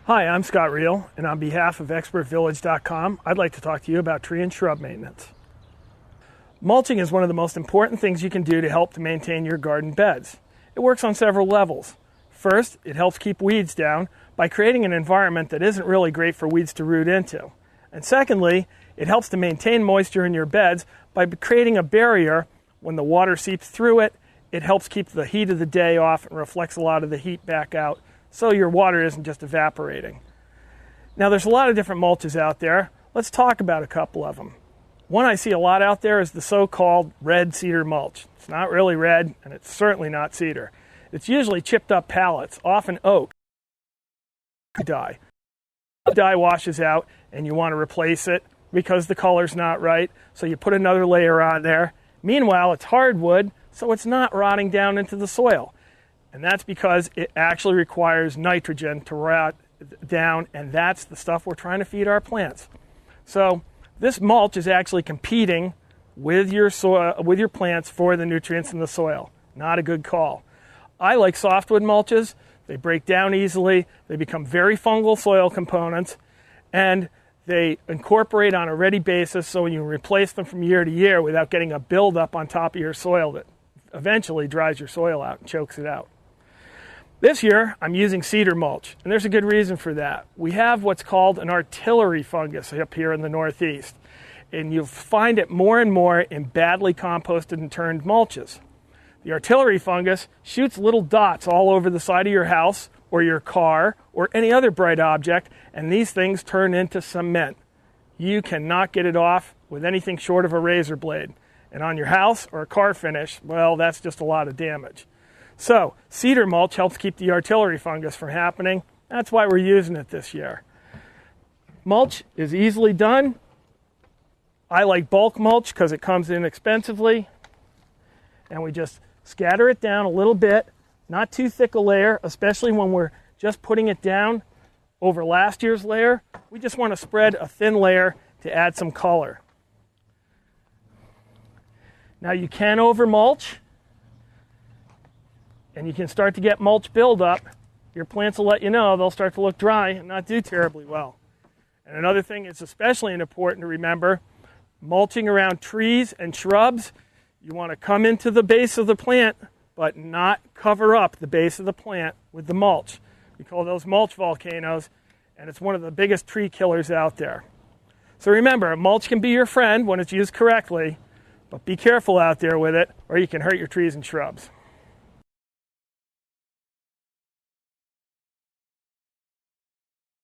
Hi, I'm Scott Reel, and on behalf of ExpertVillage.com, I'd like to talk to you about tree and shrub maintenance. Mulching is one of the most important things you can do to help to maintain your garden beds. It works on several levels. First, it helps keep weeds down by creating an environment that isn't really great for weeds to root into. And secondly, it helps to maintain moisture in your beds by creating a barrier. When the water seeps through it, it helps keep the heat of the day off and reflects a lot of the heat back out, so your water isn't just evaporating. Now, there's a lot of different mulches out there. Let's talk about a couple of them. One I see a lot out there is the so-called red cedar mulch. It's not really red, and it's certainly not cedar. It's usually chipped up pallets, often oak. Dye. The dye washes out, and you want to replace it because the color's not right, so you put another layer on there. Meanwhile, it's hardwood, so it's not rotting down into the soil. And that's because it actually requires nitrogen to rot down, and that's the stuff we're trying to feed our plants. So this mulch is actually competing with your soil, with your plants for the nutrients in the soil. Not a good call. I like softwood mulches. They break down easily. They become very fungal soil components, and they incorporate on a ready basis, so when you replace them from year to year without getting a buildup on top of your soil that eventually dries your soil out and chokes it out. This year, I'm using cedar mulch, and there's a good reason for that. We have what's called an artillery fungus up here in the Northeast, and you'll find it more and more in badly composted and turned mulches. The artillery fungus shoots little dots all over the side of your house or your car or any other bright object, and these things turn into cement. You cannot get it off with anything short of a razor blade. And on your house or a car finish, well, that's just a lot of damage. So, cedar mulch helps keep the artillery fungus from happening. That's why we're using it this year. Mulch is easily done. I like bulk mulch because it comes inexpensively. And we just scatter it down a little bit, not too thick a layer, especially when we're just putting it down over last year's layer. We just want to spread a thin layer to add some color. Now you can over mulch, and you can start to get mulch buildup. Your plants will let you know. They'll start to look dry and not do terribly well. And another thing is especially important to remember, mulching around trees and shrubs, you want to come into the base of the plant, but not cover up the base of the plant with the mulch. We call those mulch volcanoes, and it's one of the biggest tree killers out there. So remember, mulch can be your friend when it's used correctly, but be careful out there with it, or you can hurt your trees and shrubs.